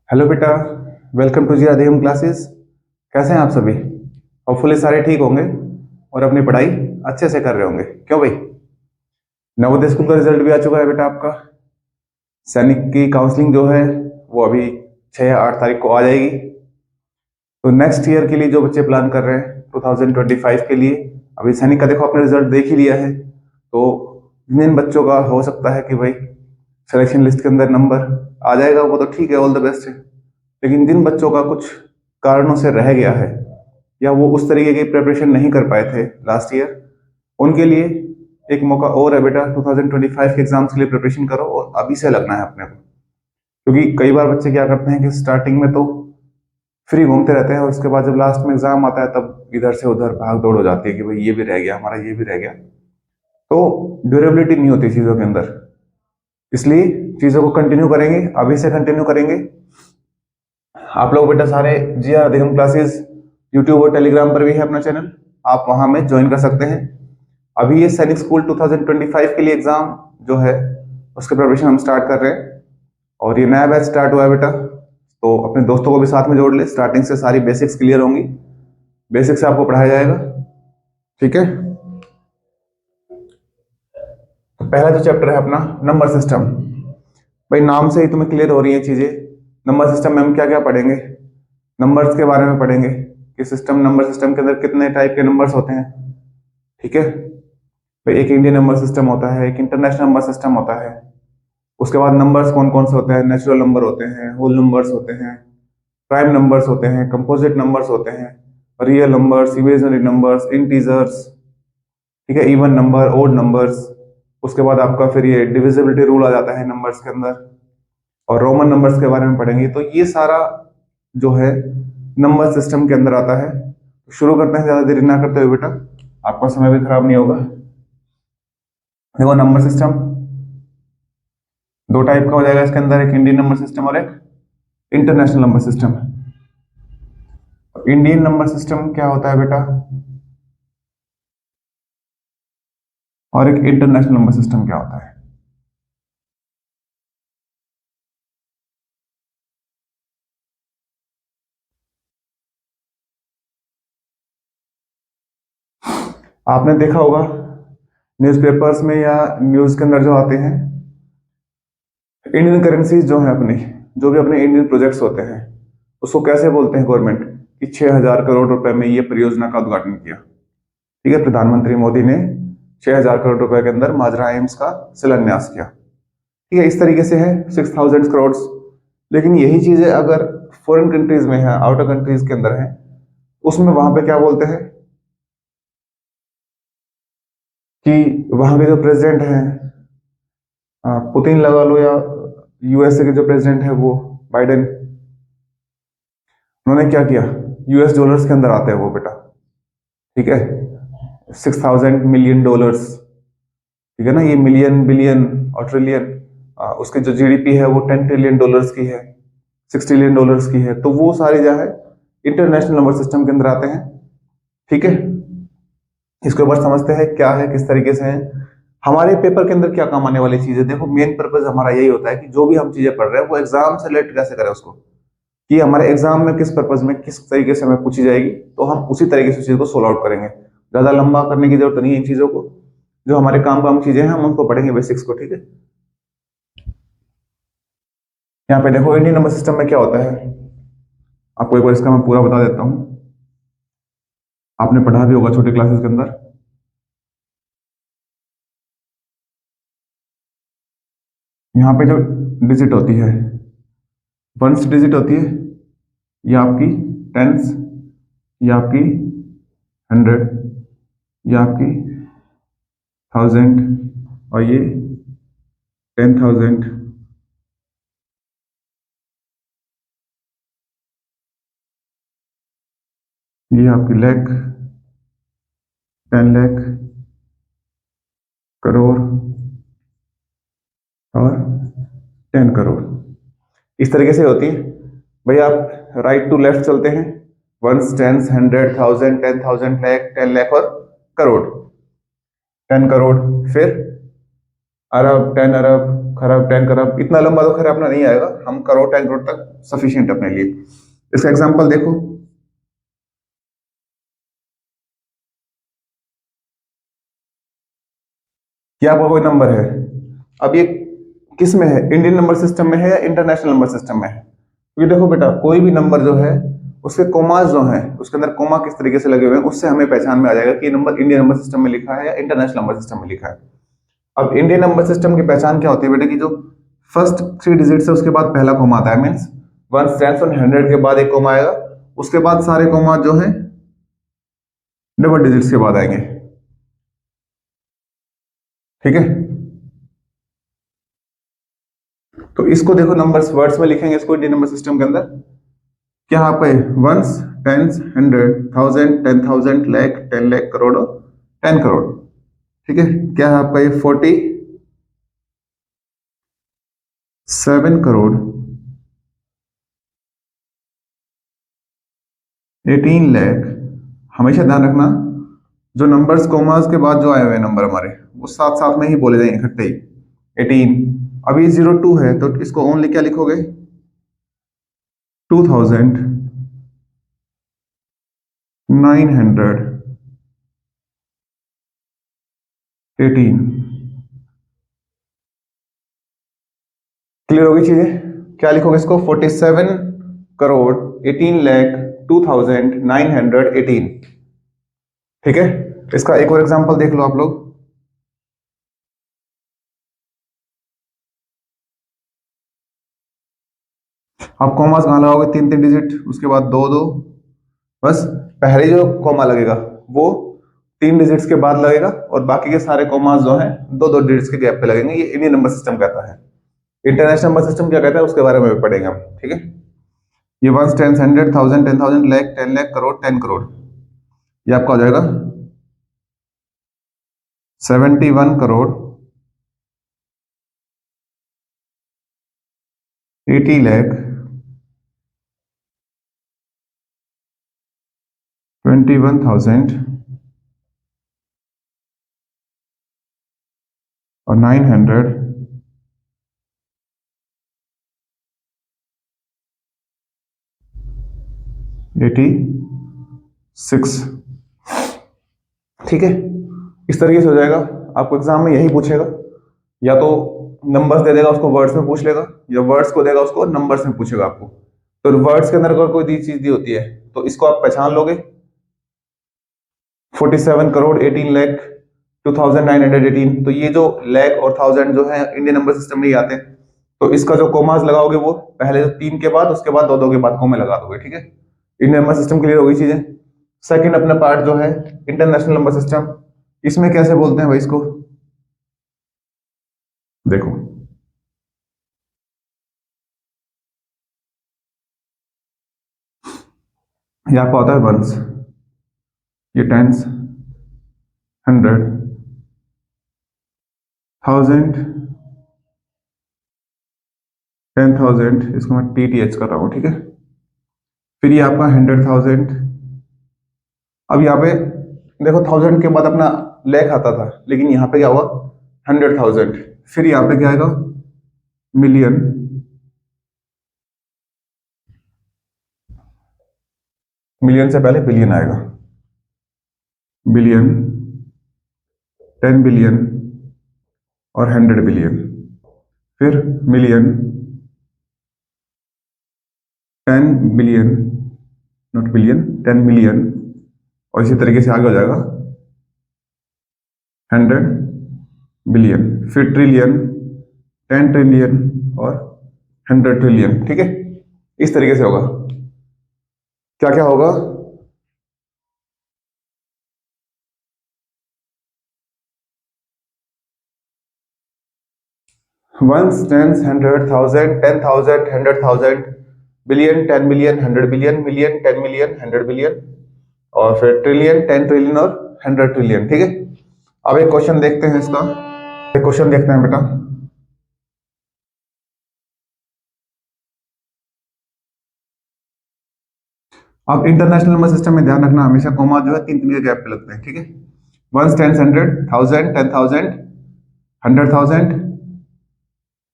Hello बेटा। Welcome to जी अधिगम classes. कैसे हैं आप सभी? होपफुली सारे ठीक होंगे और अपनी पढ़ाई अच्छे से कर रहे होंगे, क्यों भाई? नवोदय स्कूल का रिजल्ट भी आ चुका है बेटा आपका। सैनिक की काउंसलिंग जो है वो अभी 6 या 8 तारीख को आ जाएगी। तो नेक्स्ट ईयर के लिए जो बच्चे प्लान कर रहे हैं 2025 के लिए, अभी सैनिक का देखो आपने रिजल्ट देख ही लिया है। तो जिन बच्चों का हो सकता है कि भाई सिलेक्शन लिस्ट के अंदर नंबर आ जाएगा, वो तो ठीक है, ऑल द बेस्ट है। लेकिन जिन बच्चों का कुछ कारणों से रह गया है या वो उस तरीके की प्रिपरेशन नहीं कर पाए थे लास्ट ईयर, उनके लिए एक मौका और है बेटा। 2025 के एग्जाम्स के लिए प्रिपरेशन करो और अभी से लगना है अपने को। क्योंकि कई बार बच्चे क्या करते हैं कि स्टार्टिंग में तो फ्री घूमते रहते हैं और उसके बाद जब लास्ट में एग्जाम आता है तब इधर से उधर भाग दौड़ हो जाती है कि भाई ये भी रह गया हमारा, ये भी रह गया। तो ड्यूरेबिलिटी नहीं होती चीज़ों के अंदर। इसलिए चीज़ों को कंटिन्यू करेंगे, अभी से कंटिन्यू करेंगे। आप लोग बेटा सारे जी आर अधिगम क्लासेस यूट्यूब और टेलीग्राम पर भी है अपना चैनल, आप वहां में ज्वाइन कर सकते हैं। अभी ये सैनिक स्कूल 2025 के लिए एग्जाम जो है उसके प्रिपरेशन हम स्टार्ट कर रहे हैं और ये नया बैच स्टार्ट हुआ है बेटा। तो अपने दोस्तों को भी साथ में जोड़ ले, स्टार्टिंग से सारी बेसिक्स क्लियर होंगी, बेसिक्स से आपको पढ़ाया जाएगा, ठीक है? तो पहला जो चैप्टर है अपना नंबर सिस्टम। भाई नाम से ही तुम्हें क्लियर हो रही है चीजें। नंबर सिस्टम में हम क्या क्या पढ़ेंगे? नंबर्स के बारे में पढ़ेंगे कि सिस्टम, नंबर सिस्टम के अंदर कितने टाइप के नंबर्स होते हैं, ठीक है? भाई एक इंडियन नंबर सिस्टम होता है, एक इंटरनेशनल नंबर सिस्टम होता है। उसके बाद नंबर्स कौन कौन से होते हैं? नेचुरल नंबर होते हैं, होल नंबर्स होते हैं, प्राइम नंबर्स होते हैं, कंपोजिट नंबर्स होते हैं, real numbers, imaginary numbers, integers, ठीक है, इवन नंबर, ओड नंबर्स। उसके बाद आपका फिर ये डिविजिबिलिटी रूल आ जाता है नंबर्स के अंदर, और रोमन नंबर्स के बारे में पढ़ेंगे। तो ये सारा जो है नंबर सिस्टम के अंदर आता है। तो शुरू करते हैं, ज्यादा देरी ना करते हुए बेटा, आपका समय भी खराब नहीं होगा। देखो नंबर सिस्टम दो टाइप का हो जाएगा इसके अंदर, एक इंडियन नंबर सिस्टम और एक international number system. Indian number system क्या होता है बेटा, और एक इंटरनेशनल नंबर सिस्टम क्या होता है? आपने देखा होगा न्यूज़पेपर्स में या न्यूज के अंदर जो आते हैं, इंडियन करेंसीज जो है अपनी, जो भी अपने इंडियन प्रोजेक्ट्स होते हैं, उसको कैसे बोलते हैं गवर्नमेंट कि 6,000 करोड़ रुपए में ये परियोजना का उद्घाटन किया, ठीक है? प्रधानमंत्री मोदी ने 6,000 करोड़ रुपए के अंदर माजरा एम्स का शिलान्यास किया, ठीक है? इस तरीके से है 6,000 करोड़। लेकिन यही चीजें अगर फॉरेन कंट्रीज में है, आउटर कंट्रीज के अंदर है, उसमें वहां पे क्या बोलते हैं कि वहां के जो प्रेसिडेंट हैं, पुतिन लगा लो या यूएसए के जो प्रेसिडेंट है वो बाइडेन, उन्होंने क्या किया, यूएस डॉलर्स के अंदर आते हैं वो बेटा, ठीक है? 6,000 मिलियन डॉलर्स, ठीक है ना? ये मिलियन, बिलियन और ट्रिलियन, उसकी जो जीडीपी है वो 10 ट्रिलियन डॉलर्स की है, 6 ट्रिलियन डॉलर्स की है। तो वो सारे जो है इंटरनेशनल नंबर सिस्टम के अंदर आते हैं, ठीक है? इसके ऊपर समझते हैं क्या है, किस तरीके से है, हमारे पेपर के अंदर क्या काम आने वाली चीज है। देखो मेन पर्पज हमारा यही होता है कि जो भी हम चीजें पढ़ रहे हैं वो एग्जाम से रिलेट कैसे करें उसको, कि हमारे एग्जाम में किस पर्पज में किस तरीके से हमें पूछी जाएगी, तो हम उसी तरीके से चीज को सोल्व आउट करेंगे। ज्यादा लंबा करने की जरूरत नहीं है इन चीजों को, जो हमारे काम चीजें हैं हम उनको पढ़ेंगे, बेसिक्स को, ठीक है? यहाँ पे देखो इंडियन नंबर सिस्टम में क्या होता है, आपको एक बार इसका मैं पूरा बता देता हूँ, आपने पढ़ा भी होगा छोटे क्लासेस के अंदर। यहाँ पे जो डिजिट होती है, वंस डिजिट होती है, ये आपकी टेंस, ये आपकी 100, ये आपकी 1000, और ये 10,000, ये आपकी लाख, 10 लाख, करोड़ और 10 करोड़, इस तरीके से होती है। भाई आप राइट टू लेफ्ट चलते हैं, वंस, टेंस, 100, 1000, 10,000, लाख, 10 लाख और करोड़, 10 करोड़, फिर अरब, 10 अरब, खरब, 10 खरब, इतना लंबा तो खैर अपना नहीं आएगा, हम करोड़ 10 करोड़ तक सफिशिएंट अपने लिए। इसका एग्जांपल देखो, क्या आपका कोई नंबर है, अब ये किस में है, इंडियन नंबर सिस्टम में है या इंटरनेशनल नंबर सिस्टम में है? क्योंकि देखो बेटा, कोई भी नंबर जो है उसके कोमास जो है, उसके अंदर कोमा किस तरीके से लगे हुए हैं, उससे हमें पहचान में आ जाएगा कि ये नंबर इंडियन नंबर सिस्टम में लिखा है या इंटरनेशनल नंबर सिस्टम में लिखा है। अब इंडियन नंबर सिस्टम की पहचान क्या होती है बेटा, कि जो फर्स्ट 3 डिजिट है उसके बाद पहला कोमा आता है, मीन्स 1 स्टैंड्स ऑन 100 के बाद एक कोमा आएगा, उसके बाद सारे कोमा जो है डबल डिजिट्स के बाद आएंगे। ठीक है, तो इसको देखो नंबर्स वर्ड्स में लिखेंगे इसको इंडियन नंबर सिस्टम के अंदर। क्या आपका है, वंस, टेंस, 100, 1000, 10,000, लाख, 10 लाख, करोड़, 10 करोड़। ठीक है, क्या है आपका ये, 47 करोड़, 18 लाख। हमेशा ध्यान रखना, जो नंबर्स कोमास के बाद जो आए हुए हैं नंबर हमारे, वो साथ साथ में ही बोले जाएंगे इकट्ठे ही। 18, अभी 02 है तो इसको ओनली क्या लिखोगे, 2,918। क्लियर होगी चीजें? क्या लिखोगे इसको, 47 करोड़, 18 लाख, 2,918। ठीक है, इसका एक और एग्जांपल देख लो आप लोग। आप कॉमास कहाँ लगाओगे, 3 3 डिजिट, उसके बाद 2 2, बस पहले जो कॉमा लगेगा वो 3 डिजिट्स के बाद लगेगा, और बाकी के सारे कॉमास जो हैं 2 2 डिजिट्स के गैप पे लगेंगे। ये इंडियन नंबर सिस्टम कहता है। इंटरनेशनल नंबर सिस्टम क्या कहता है उसके बारे में भी पढ़ेंगे हम। ठीक है, ये वंस, टेंस, 100, 1000, 10,000, लाख, 10 लाख, करोड़, 10 करोड़, ये आपका हो जाएगा 71 करोड़, 80 लाख, 21,000 और 986। ठीक है, इस तरीके से हो जाएगा। आपको एग्जाम में यही पूछेगा, या तो नंबर्स दे देगा उसको वर्ड्स में पूछ लेगा, या वर्ड्स को देगा उसको नंबर्स में पूछेगा आपको। तो वर्ड्स के अंदर अगर कोई दी चीज दी होती है तो इसको आप पहचान लोगे, 47 करोड़, 18 लाख, 2,918। तो ये जो लैख और थाउजेंड जो है इंडियन नंबर सिस्टम में ही आते हैं। तो इसका जो कोमास लगाओगे वो पहले 3 के बाद, उसके बाद 2 2 के बाद कोमे लगा दोगे। ठीक है, इंडियन नंबर सिस्टम क्लियर हो गई चीजें। सेकंड अपना पार्ट जो है इंटरनेशनल नंबर सिस्टम, इसमें कैसे बोलते हैं भाई इसको, देखो। ये आपका होता है वंस, ये टेंस, 100, 1000, 10,000, इसको मैं TTH कर रहा हूँ। ठीक है, फिर ये आपका 100,000। अब यहाँ पे देखो, 1000 के बाद अपना लैख आता था, लेकिन यहाँ पे क्या हुआ, 100,000। फिर यहाँ पे क्या आएगा, मिलियन, मिलियन से पहले बिलियन आएगा, बिलियन, 10 बिलियन और 100 बिलियन। फिर million, 10 billion, not billion, 10 million, और इसी तरीके से आगे हो जाएगा 100 बिलियन, फिर ट्रिलियन, 10 ट्रिलियन और 100 ट्रिलियन। ठीक है, इस तरीके से होगा। क्या क्या होगा, ones, tens, 100, 1000, 10,000, 100,000, billion, 10 billion, 100 billion, million, 10 million, 100 billion, और फिर ट्रिलियन, 10 ट्रिलियन और 100 ट्रिलियन। ठीक है, अब एक क्वेश्चन देखते हैं इसका, एक क्वेश्चन देखते हैं बेटा। अब इंटरनेशनल नंबर सिस्टम में ध्यान रखना, हमेशा कोमा जो है 3 3 के गैप पे लगते हैं। ठीक है, ones, tens, 100, 1000, 10,000, 100,000,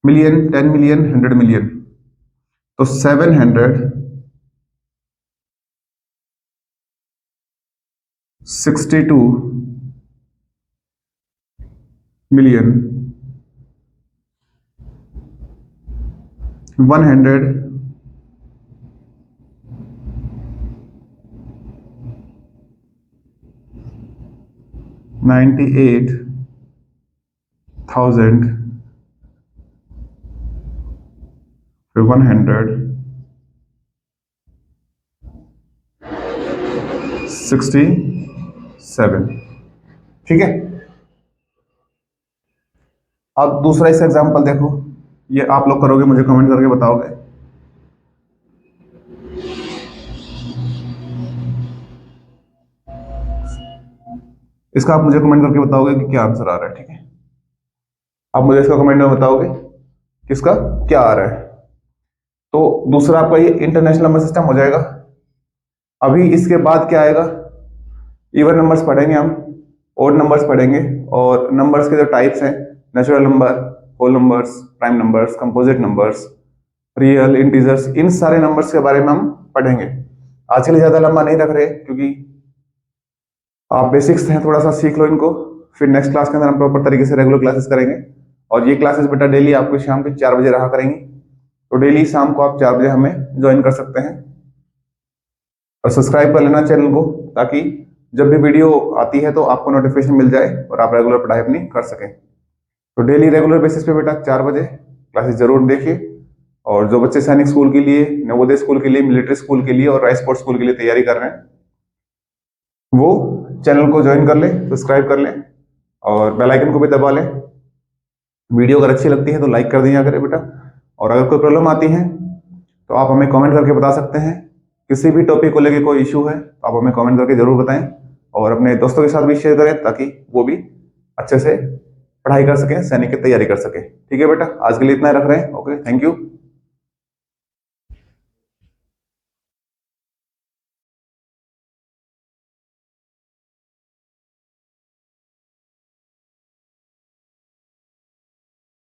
million, 10 million, 100 million. तो 762 मिलियन 198,167 ठीक है। अब दूसरा इसका एग्जांपल देखो, ये आप लोग करोगे, मुझे कमेंट करके बताओगे। इसका आप मुझे कमेंट करके बताओगे कि क्या आंसर आ रहा है, ठीक है। आप मुझे इसका कमेंट में बताओगे किसका क्या आ रहा है। तो दूसरा आपका ये इंटरनेशनल नंबर सिस्टम हो जाएगा। अभी इसके बाद क्या आएगा, इवन नंबर्स पढ़ेंगे हम, ओड नंबर्स पढ़ेंगे, और नंबर्स के जो टाइप्स हैं, natural number, whole numbers, prime numbers, composite numbers, real, integers, इन सारे नंबर्स के बारे में हम पढ़ेंगे। आज के लिए ज्यादा लंबा नहीं रख रहे, क्योंकि आप बेसिक्स हैं, थोड़ा सा सीख लो इनको, फिर नेक्स्ट क्लास के अंदर हम प्रॉपर तरीके से रेगुलर क्लासेस करेंगे। और ये क्लासेस बेटा डेली आपको शाम के 4 बजे रहा करेंगी, तो डेली शाम को आप 4 बजे हमें ज्वाइन कर सकते हैं। और सब्सक्राइब कर लेना चैनल को, ताकि जब भी वीडियो आती है तो आपको नोटिफिकेशन मिल जाए और आप रेगुलर पढ़ाई अपनी कर सकें। तो डेली रेगुलर बेसिस पे बेटा 4 बजे क्लासेस जरूर देखिए। और जो बच्चे सैनिक स्कूल के लिए, नवोदय स्कूल के लिए, मिलिट्री स्कूल के लिए और राइस स्पोर्ट्स स्कूल के लिए तैयारी कर रहे हैं, वो चैनल को ज्वाइन कर लें, सब्सक्राइब कर लें और बेल आइकन को भी दबा लें। वीडियो अगर अच्छी लगती है तो लाइक कर दिया करें बेटा। और अगर कोई प्रॉब्लम आती है तो आप हमें कमेंट करके बता सकते हैं। किसी भी टॉपिक को लेके कोई इशू है तो आप हमें कमेंट करके जरूर बताएं, और अपने दोस्तों के साथ भी शेयर करें, ताकि वो भी अच्छे से पढ़ाई कर सकें, सैनिक की तैयारी कर सकें। ठीक है बेटा, आज के लिए इतना ही रख रहे हैं। Okay, thank you.